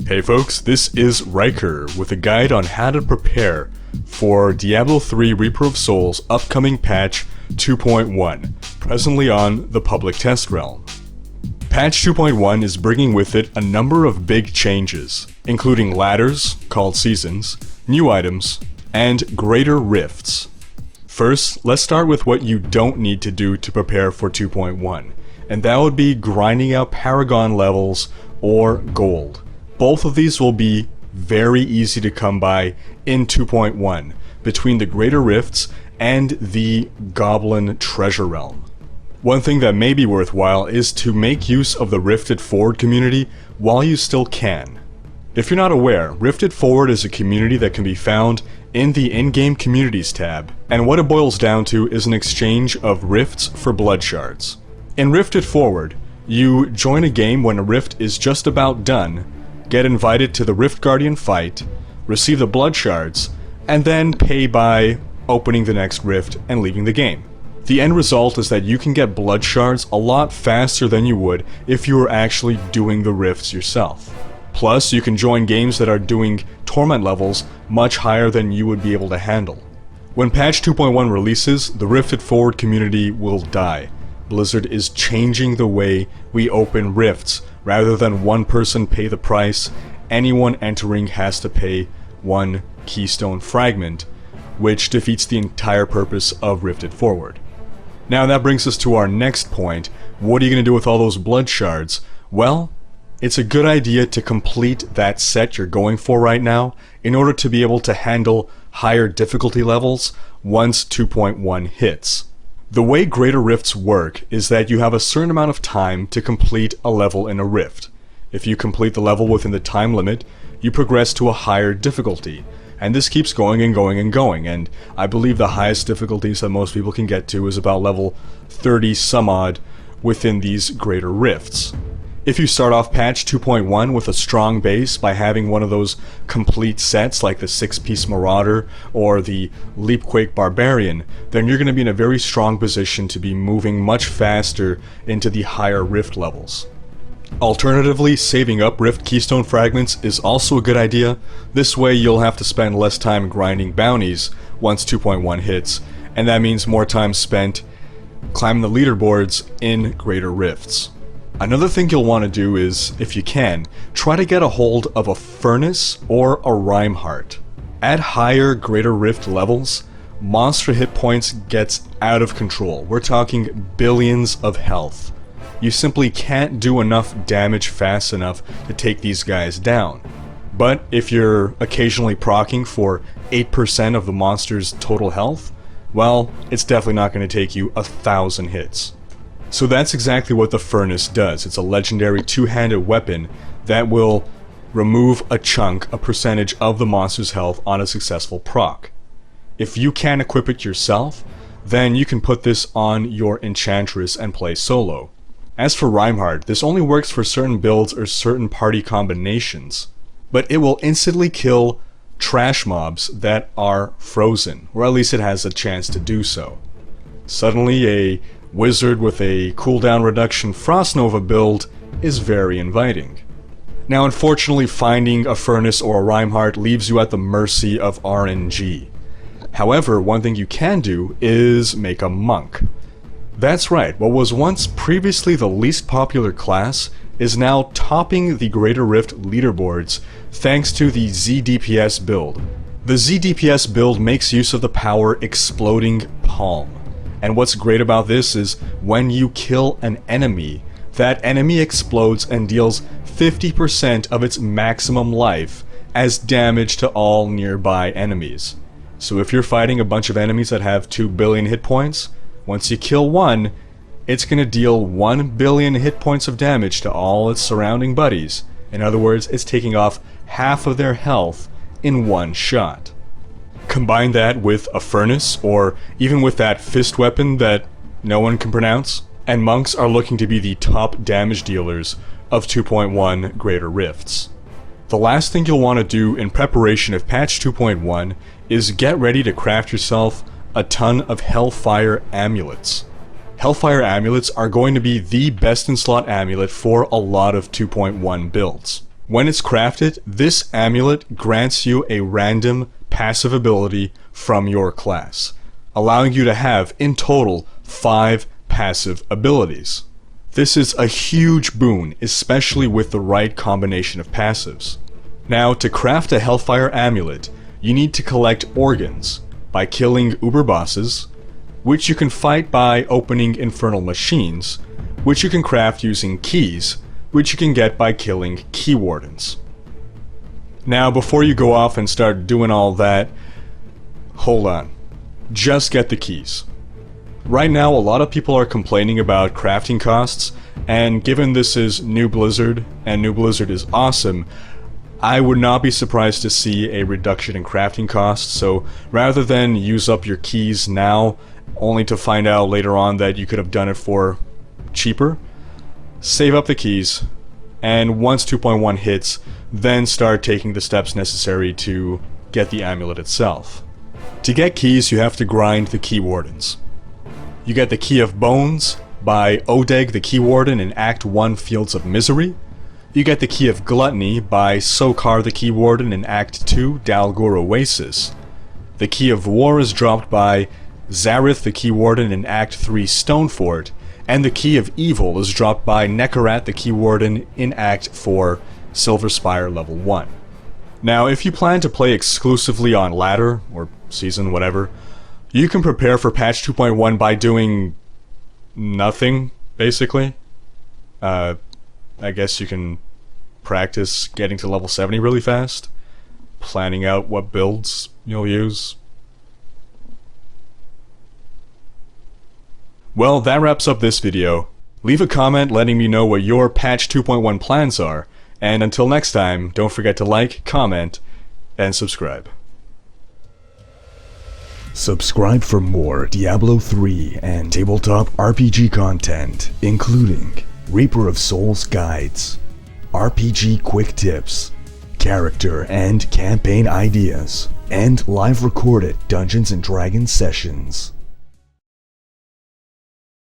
Hey folks, this is Riker with a guide on how to prepare for Diablo 3 Reaper of Souls upcoming patch 2.1, presently on the public test realm. Patch 2.1 is bringing with it a number of big changes, including ladders, called seasons, new items, and greater rifts. First, let's start with what you don't need to do to prepare for 2.1, and that would be grinding out Paragon levels or gold. Both of these will be very easy to come by in 2.1 between the Greater Rifts and the Goblin Treasure Realm. One thing that may be worthwhile is to make use of the Rifted Forward community while you still can. If you're not aware, Rifted Forward is a community that can be found in the in-game communities tab, and what it boils down to is an exchange of rifts for blood shards. In Rifted Forward, you join a game when a rift is just about done, get invited to the Rift Guardian fight, receive the blood shards, and then pay by opening the next rift and leaving the game. The end result is that you can get blood shards a lot faster than you would if you were actually doing the rifts yourself. Plus, you can join games that are doing torment levels much higher than you would be able to handle. When patch 2.1 releases, the Rifted Forward community will die. Blizzard is changing the way we open rifts. Rather than one person pay the price, anyone entering has to pay one keystone fragment, which defeats the entire purpose of Rifted Forward. Now that brings us to our next point. What are you going to do with all those blood shards? Well, it's a good idea to complete that set you're going for right now in order to be able to handle higher difficulty levels once 2.1 hits. The way Greater Rifts work is that you have a certain amount of time to complete a level in a rift. If you complete the level within the time limit, you progress to a higher difficulty. And this keeps going and going and going, and I believe the highest difficulties that most people can get to is about level 30 some odd within these Greater Rifts. If you start off patch 2.1 with a strong base by having one of those complete sets like the 6-piece Marauder or the Leapquake Barbarian, then you're going to be in a very strong position to be moving much faster into the higher rift levels. Alternatively, saving up rift keystone fragments is also a good idea. This way you'll have to spend less time grinding bounties once 2.1 hits, and that means more time spent climbing the leaderboards in Greater Rifts. Another thing you'll want to do is, if you can, try to get a hold of a Furnace or a Rhinard. At higher Greater Rift levels, monster hit points gets out of control. We're talking billions of health. You simply can't do enough damage fast enough to take these guys down. But if you're occasionally proccing for 8% of the monster's total health, well, it's definitely not going to take you 1,000 hits. So that's exactly what the Furnace does. It's a legendary two-handed weapon that will remove a percentage of the monster's health on a successful proc. If you can't equip it yourself, then you can put this on your Enchantress and play solo. As for Rhinard, this only works for certain builds or certain party combinations, but it will instantly kill trash mobs that are frozen, or at least it has a chance to do so. Suddenly, a wizard with a cooldown reduction Frost Nova build is very inviting. Now, unfortunately, finding a Furnace or a Rhinard leaves you at the mercy of RNG. However, one thing you can do is make a monk. That's right, what was once previously the least popular class is now topping the Greater Rift leaderboards thanks to the ZDPS build. The ZDPS build makes use of the power Exploding Palm. And what's great about this is when you kill an enemy, that enemy explodes and deals 50% of its maximum life as damage to all nearby enemies. So if you're fighting a bunch of enemies that have 2 billion hit points, once you kill one, it's going to deal 1 billion hit points of damage to all its surrounding buddies. In other words, it's taking off half of their health in one shot. Combine that with a Furnace, or even with that fist weapon that no one can pronounce, and monks are looking to be the top damage dealers of 2.1 Greater Rifts. The last thing you'll want to do in preparation of patch 2.1 is get ready to craft yourself a ton of Hellfire Amulets. Hellfire Amulets are going to be the best in slot amulet for a lot of 2.1 builds. When it's crafted, this amulet grants you a random passive ability from your class, allowing you to have, in total, 5 passive abilities. This is a huge boon, especially with the right combination of passives. Now, to craft a Hellfire amulet, you need to collect organs by killing uber bosses, which you can fight by opening infernal machines, which you can craft using keys, which you can get by killing key wardens. Now, before you go off and start doing all that, hold on. Just get the keys. Right now, a lot of people are complaining about crafting costs, and given this is New Blizzard, and New Blizzard is awesome, I would not be surprised to see a reduction in crafting costs, so rather than use up your keys now, only to find out later on that you could have done it for cheaper, save up the keys, and once 2.1 hits, then start taking the steps necessary to get the amulet itself. To get keys, you have to grind the key wardens. You get the Key of Bones by Odeg the Key Warden in Act 1 Fields of Misery. You get the Key of Gluttony by Sokar the Key Warden in Act 2 Dalgur Oasis. The Key of War is dropped by Zareth the Key Warden in Act 3 Stonefort, and the Key of Evil is dropped by Nekarat the Key Warden in Act 4 Silver Spire Level 1. Now, if you plan to play exclusively on ladder, or season, whatever, you can prepare for patch 2.1 by doing nothing, basically. I guess you can practice getting to level 70 really fast, planning out what builds you'll use. Well, that wraps up this video. Leave a comment letting me know what your patch 2.1 plans are, and until next time, don't forget to like, comment, and subscribe. Subscribe for more Diablo 3 and tabletop RPG content, including Reaper of Souls guides, RPG quick tips, character and campaign ideas, and live recorded Dungeons & Dragons sessions.